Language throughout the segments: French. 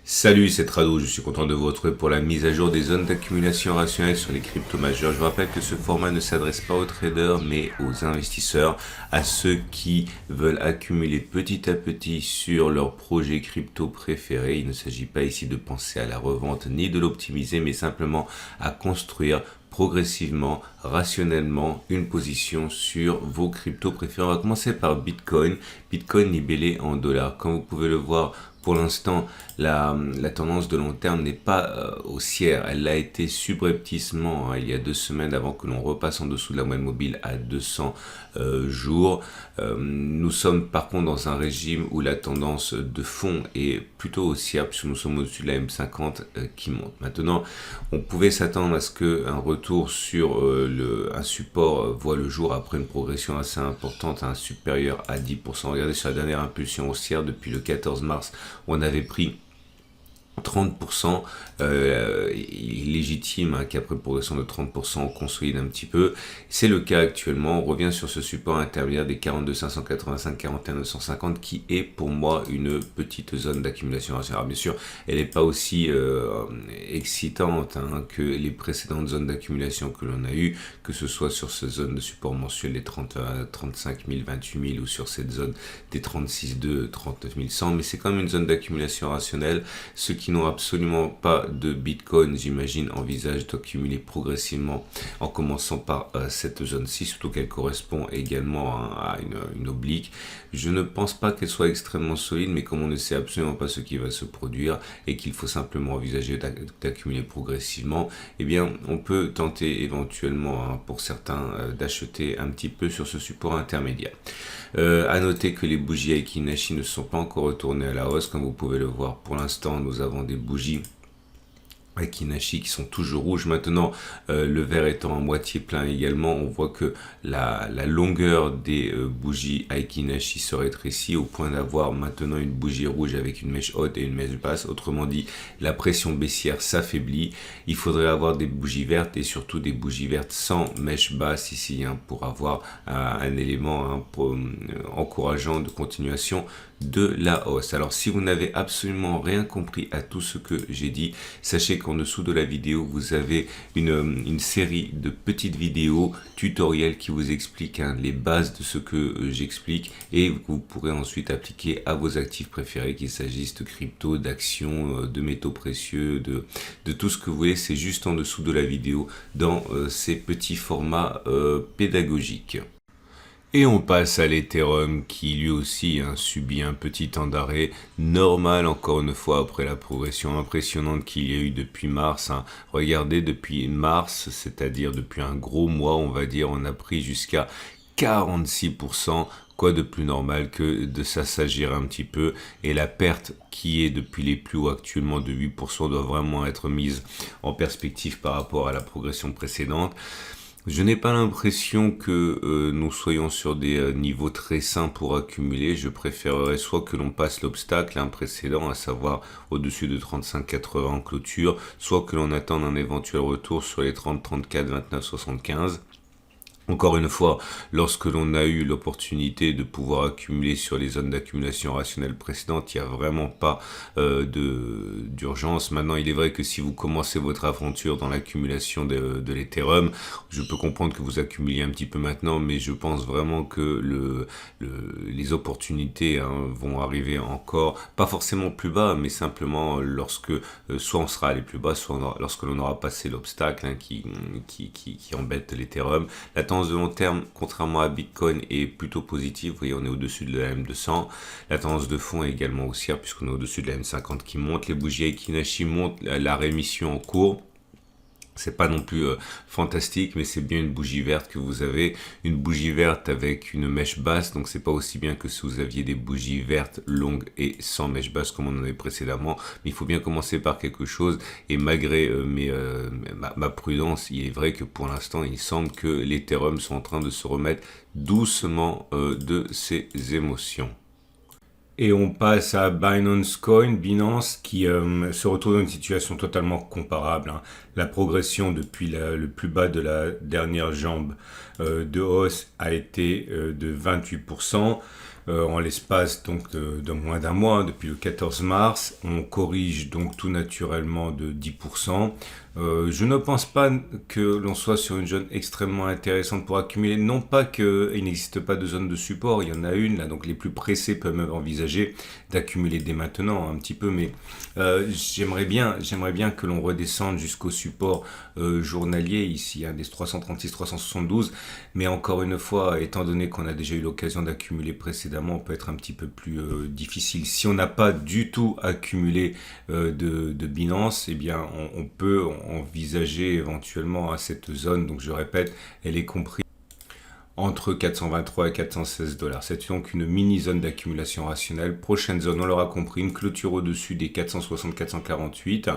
Salut, c'est Trado, je suis content de vous retrouver pour la mise à jour des zones d'accumulation rationnelle sur les cryptos majeurs. Je vous rappelle que ce format ne s'adresse pas aux traders mais aux investisseurs, à ceux qui veulent accumuler petit à petit sur leurs projets crypto préférés. Il ne s'agit pas ici de penser à la revente ni de l'optimiser mais simplement à construire progressivement, rationnellement, une position sur vos cryptos préférés. On va commencer par Bitcoin. Bitcoin libellé en dollars. Comme vous pouvez le voir, pour l'instant, la tendance de long terme n'est pas haussière. Elle l'a été subrepticement il y a 2 semaines avant que l'on repasse en dessous de la moyenne mobile à 200 jours. Nous sommes par contre dans un régime où la tendance de fond est plutôt haussière puisque nous sommes au-dessus de la M50 qui monte. Maintenant, on pouvait s'attendre à ce qu'un retour sur un support voit le jour après une progression assez importante, supérieure à 10%. Regardez sur la dernière impulsion haussière depuis le 14 mars, on avait pris 30%, légitime qu'après une progression de 30% on consolide un petit peu. C'est le cas actuellement. On revient sur ce support intermédiaire des 42 585, 41 950 qui est pour moi une petite zone d'accumulation rationnelle. Bien sûr, elle n'est pas aussi excitante que les précédentes zones d'accumulation que l'on a eues, que ce soit sur cette zone de support mensuel des 35 000, 28 000 ou sur cette zone des 36 2, 39 100, mais c'est quand même une zone d'accumulation rationnelle. Ce qui n'ont absolument pas de Bitcoin, j'imagine, envisagent d'accumuler progressivement en commençant par cette zone-ci, surtout qu'elle correspond également à une oblique. Je ne pense pas qu'elle soit extrêmement solide, mais comme on ne sait absolument pas ce qui va se produire et qu'il faut simplement envisager d'accumuler progressivement, eh bien, on peut tenter éventuellement, pour certains, d'acheter un petit peu sur ce support intermédiaire. À noter que les bougies Aiki Nashi ne sont pas encore retournées à la hausse, comme vous pouvez le voir. Pour l'instant, nous avons des bougies Aiki Nashi qui sont toujours rouges. Maintenant, le verre étant à moitié plein également, on voit que la longueur des bougies Aiki Nashi se rétrécit au point d'avoir maintenant une bougie rouge avec une mèche haute et une mèche basse. Autrement dit, la pression baissière s'affaiblit. Il faudrait avoir des bougies vertes et surtout des bougies vertes sans mèche basse ici pour avoir un élément encourageant de continuation de la hausse. Alors si vous n'avez absolument rien compris à tout ce que j'ai dit, sachez qu'en dessous de la vidéo vous avez une série de petites vidéos tutoriels qui vous expliquent les bases de ce que j'explique et que vous pourrez ensuite appliquer à vos actifs préférés, qu'il s'agisse de crypto, d'actions, de métaux précieux, de tout ce que vous voulez. C'est juste en dessous de la vidéo dans ces petits formats pédagogiques. Et on passe à l'Ethereum qui lui aussi subit un petit temps d'arrêt normal encore une fois après la progression impressionnante qu'il y a eu depuis mars. Regardez, depuis mars, c'est-à-dire depuis un gros mois on va dire, on a pris jusqu'à 46%. Quoi de plus normal que de s'assagir un petit peu, et la perte qui est depuis les plus hauts actuellement de 8% doit vraiment être mise en perspective par rapport à la progression précédente. Je n'ai pas l'impression que nous soyons sur des niveaux très sains pour accumuler. Je préférerais soit que l'on passe l'obstacle précédent, à savoir au-dessus de 35,80 en clôture, soit que l'on attende un éventuel retour sur les 30, 34, 29, 75. Encore une fois, lorsque l'on a eu l'opportunité de pouvoir accumuler sur les zones d'accumulation rationnelle précédentes, il n'y a vraiment pas d'urgence. Maintenant, il est vrai que si vous commencez votre aventure dans l'accumulation de l'Ethereum, je peux comprendre que vous accumuliez un petit peu maintenant, mais je pense vraiment que les opportunités vont arriver encore, pas forcément plus bas, mais simplement lorsque soit on sera allé plus bas, soit lorsque l'on aura passé l'obstacle qui embête l'Ethereum. La tendance de long terme, contrairement à Bitcoin, est plutôt positive. Vous voyez, on est au-dessus de la M200. La tendance de fond est également haussière puisqu'on est au-dessus de la M50 qui monte. Les bougies Aiki Nashi montent, la rémission en cours. C'est pas non plus fantastique, mais c'est bien une bougie verte que vous avez. Une bougie verte avec une mèche basse, donc c'est pas aussi bien que si vous aviez des bougies vertes longues et sans mèche basse comme on en avait précédemment. Mais il faut bien commencer par quelque chose. Et malgré ma prudence, il est vrai que pour l'instant, il semble que l'Ethereum sont en train de se remettre doucement de ses émotions. Et on passe à Binance Coin, Binance qui se retrouve dans une situation totalement comparable. La progression depuis le plus bas de la dernière jambe de hausse a été de 28%. en l'espace donc de moins d'un mois, depuis le 14 mars. On corrige donc tout naturellement de 10%. Je ne pense pas que l'on soit sur une zone extrêmement intéressante pour accumuler. Non pas qu'il n'existe pas de zone de support, il y en a une, là, donc les plus pressés peuvent même envisager d'accumuler dès maintenant un petit peu, mais j'aimerais bien que l'on redescende jusqu'au support journalier ici, des 336, 372, mais encore une fois, étant donné qu'on a déjà eu l'occasion d'accumuler précédemment, on peut être un petit peu plus difficile. Si on n'a pas du tout accumulé de Binance, eh bien on peut envisager éventuellement à cette zone, donc je répète, elle est comprise entre 423 et 416 dollars. C'est donc une mini zone d'accumulation rationnelle. Prochaine zone, on l'aura compris, une clôture au-dessus des 460-448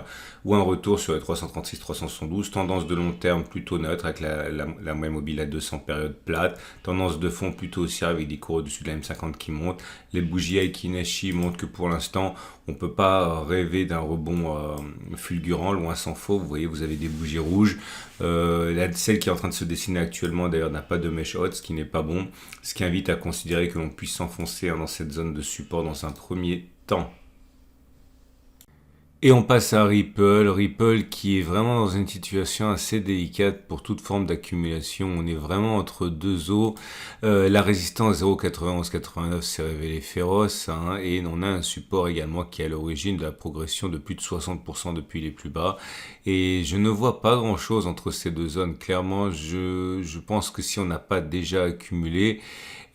ou un retour sur les 336-372. Tendance de long terme plutôt neutre avec la moyenne mobile à 200 périodes plate. Tendance de fond plutôt haussière avec des cours au-dessus de la M50 qui montent. Les bougies Aiki montrent que pour l'instant, on ne peut pas rêver d'un rebond fulgurant, loin s'en faut. Vous voyez, vous avez des bougies rouges. Celle qui est en train de se dessiner actuellement, d'ailleurs, n'a pas de mèche haute, ce qui n'est pas bon. Ce qui invite à considérer que l'on puisse s'enfoncer dans cette zone de support dans un premier temps. Et on passe à Ripple qui est vraiment dans une situation assez délicate pour toute forme d'accumulation. On est vraiment entre deux eaux. La résistance 0,91-89 s'est révélée féroce, et on a un support également qui est à l'origine de la progression de plus de 60% depuis les plus bas. Et je ne vois pas grand-chose entre ces deux zones. Clairement, je pense que si on n'a pas déjà accumulé,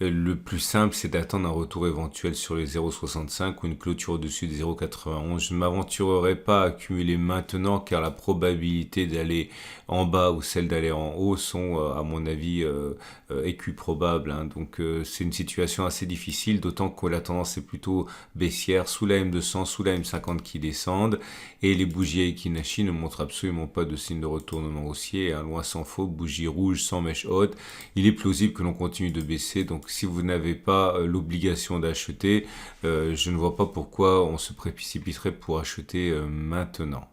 le plus simple, c'est d'attendre un retour éventuel sur les 0,65 ou une clôture au-dessus des 0,91. Je ne m'aventurerai pas à accumuler maintenant car la probabilité d'aller en bas ou celle d'aller en haut sont, à mon avis, équiprobables. Donc c'est une situation assez difficile, d'autant que la tendance est plutôt baissière, sous la M200, sous la M50 qui descendent, et les bougies Aiki ne montrent absolument pas de signe de retournement haussier. Loin s'en faut, bougie rouge sans mèche haute. Il est plausible que l'on continue de baisser, donc si vous n'avez pas l'obligation d'acheter, je ne vois pas pourquoi on se précipiterait pour acheter maintenant.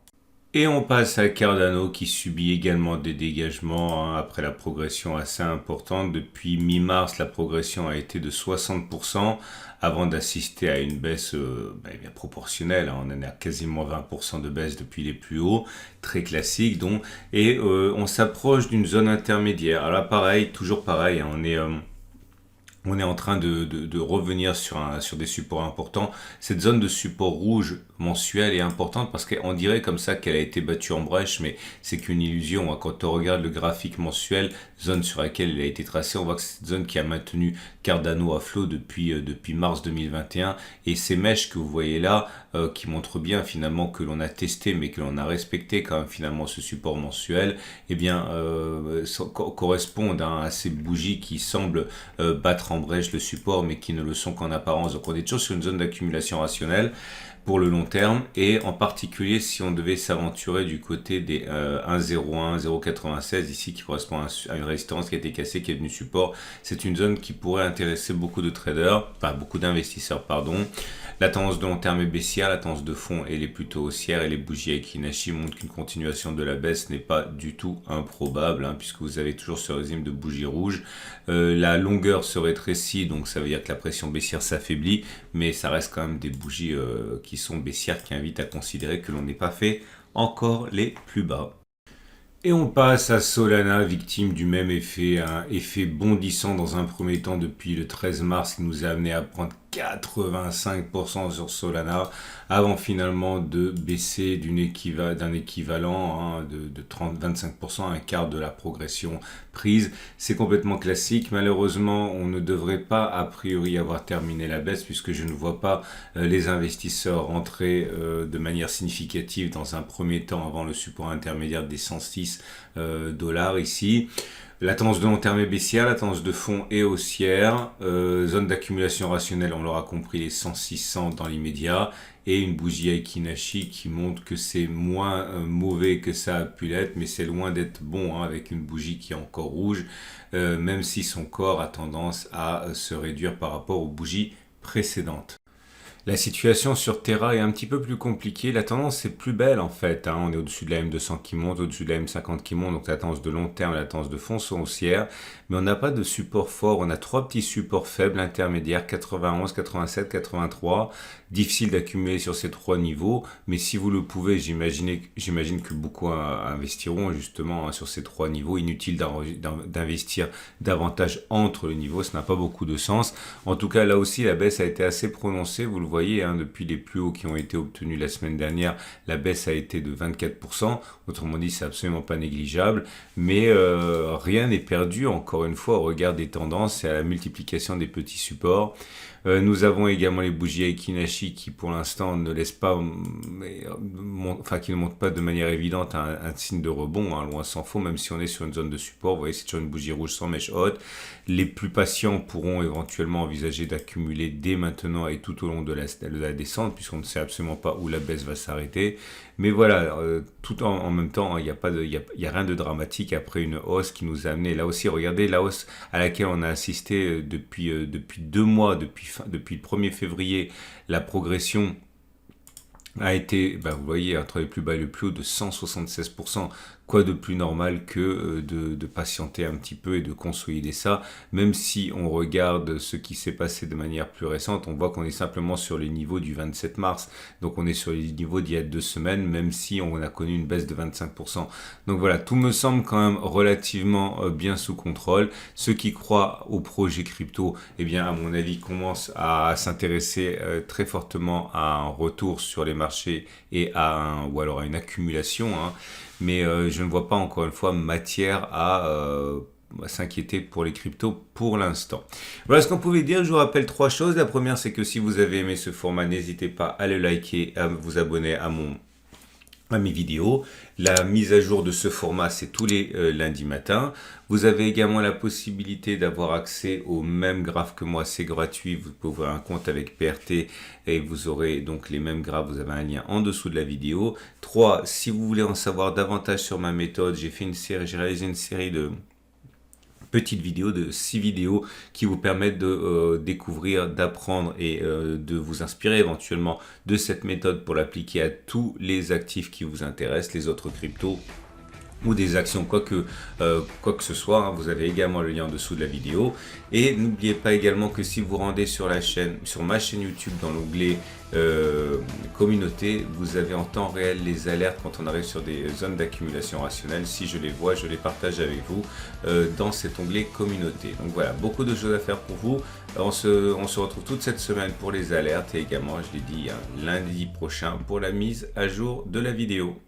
Et on passe à Cardano qui subit également des dégagements après la progression assez importante. Depuis mi-mars, la progression a été de 60% avant d'assister à une baisse bien proportionnelle. On en est à quasiment 20% de baisse depuis les plus hauts, très classique donc. Et on s'approche d'une zone intermédiaire. Alors là, pareil, toujours pareil, on est en train de revenir sur des supports importants. Cette zone de support rouge mensuel est importante parce qu'on dirait comme ça qu'elle a été battue en brèche, mais c'est qu'une illusion. Quand on regarde le graphique mensuel, zone sur laquelle elle a été tracée, on voit que c'est cette zone qui a maintenu Cardano à flot depuis mars 2021. Et ces mèches que vous voyez là, qui montrent bien finalement que l'on a testé, mais que l'on a respecté quand même finalement ce support mensuel, correspondent à ces bougies qui semblent battre en brèche le support, mais qui ne le sont qu'en apparence. Donc on est toujours sur une zone d'accumulation rationnelle pour le long terme, et en particulier si on devait s'aventurer du côté des 1,01, 0,96 ici, qui correspond à une résistance qui a été cassée, qui est devenue support. C'est une zone qui pourrait intéresser beaucoup de traders, enfin beaucoup d'investisseurs, pardon. La tendance de long terme est baissière, la tendance de fond elle est plutôt haussière, et les bougies Aiki montrent qu'une continuation de la baisse n'est pas du tout improbable, puisque vous avez toujours ce régime de bougies rouges. La longueur se rétrécit, donc ça veut dire que la pression baissière s'affaiblit, mais ça reste quand même des bougies qui sont baissières, qui invitent à considérer que l'on n'est pas fait encore les plus bas. Et on passe à Solana, victime du même effet, un effet bondissant dans un premier temps depuis le 13 mars qui nous a amené à prendre 85% sur Solana avant finalement de baisser d'un équivalent de 30-25%, un quart de la progression prise. C'est complètement classique. Malheureusement, on ne devrait pas a priori avoir terminé la baisse puisque je ne vois pas les investisseurs rentrer de manière significative dans un premier temps avant le support intermédiaire des 106 dollars ici. La tendance de long terme est baissière, la tendance de fond est haussière, zone d'accumulation rationnelle, on l'aura compris, les 100-600 dans l'immédiat, et une bougie Aiki qui montre que c'est moins mauvais que ça a pu l'être, mais c'est loin d'être bon, avec une bougie qui est encore rouge, même si son corps a tendance à se réduire par rapport aux bougies précédentes. La situation sur Terra est un petit peu plus compliquée. La tendance est plus belle en fait, hein. On est au-dessus de la M200 qui monte, au-dessus de la M50 qui monte, donc la tendance de long terme, la tendance de fond sont haussières. Mais on n'a pas de support fort. On a trois petits supports faibles intermédiaires, 91, 87, 83. Difficile d'accumuler sur ces trois niveaux. Mais si vous le pouvez, j'imagine que beaucoup investiront justement, hein, sur ces trois niveaux. Inutile d'investir davantage entre les niveaux. Ça n'a pas beaucoup de sens. En tout cas, là aussi, la baisse a été assez prononcée. Vous le voyez, hein, depuis les plus hauts qui ont été obtenus la semaine dernière, la baisse a été de 24%. Autrement dit, c'est absolument pas négligeable. Mais rien n'est perdu, encore une fois, au regard des tendances et à la multiplication des petits supports. Nous avons également les bougies Aiki-Nashi qui pour l'instant ne laissent pas, qui ne montrent pas de manière évidente un signe de rebond, hein, loin s'en faut, même si on est sur une zone de support. Vous voyez, c'est sur une bougie rouge sans mèche haute. Les plus patients pourront éventuellement envisager d'accumuler dès maintenant et tout au long de la descente, puisqu'on ne sait absolument pas où la baisse va s'arrêter. Mais voilà, tout en même temps, il n'y a rien de dramatique après une hausse qui nous a amené. Là aussi, regardez la hausse à laquelle on a assisté depuis 2 mois, depuis le 1er février, la progression a été, vous voyez, entre les plus bas et le plus haut de 176%. Quoi de plus normal que de patienter un petit peu et de consolider ça. Même si on regarde ce qui s'est passé de manière plus récente, on voit qu'on est simplement sur les niveaux du 27 mars. Donc on est sur les niveaux d'il y a 2 semaines, même si on a connu une baisse de 25%. Donc voilà, tout me semble quand même relativement bien sous contrôle. Ceux qui croient au projet crypto, eh bien à mon avis, commencent à s'intéresser très fortement à un retour sur les marchés et ou alors à une accumulation, hein. Mais je ne vois pas encore une fois matière à s'inquiéter pour les cryptos pour l'instant. Voilà ce qu'on pouvait dire. Je vous rappelle 3 choses. La première, c'est que si vous avez aimé ce format, n'hésitez pas à le liker, à vous abonner à mes vidéos. La mise à jour de ce format, c'est tous les lundis matin. Vous avez également la possibilité d'avoir accès au même graphe que moi, c'est gratuit. Vous pouvez ouvrir un compte avec PRT et vous aurez donc les mêmes graphes. Vous avez un lien en dessous de la vidéo. 3, si vous voulez en savoir davantage sur ma méthode, j'ai réalisé une série de petites vidéos, de 6 vidéos qui vous permettent de découvrir, d'apprendre et de vous inspirer éventuellement de cette méthode pour l'appliquer à tous les actifs qui vous intéressent, les autres cryptos ou des actions, quoi que ce soit, hein. Vous avez également le lien en dessous de la vidéo. Et n'oubliez pas également que si vous rendez sur ma chaîne YouTube dans l'onglet communauté, vous avez en temps réel les alertes quand on arrive sur des zones d'accumulation rationnelle. Si je les vois, je les partage avec vous dans cet onglet communauté. Donc voilà, beaucoup de choses à faire pour vous. On se retrouve toute cette semaine pour les alertes et également, je l'ai dit, lundi prochain pour la mise à jour de la vidéo.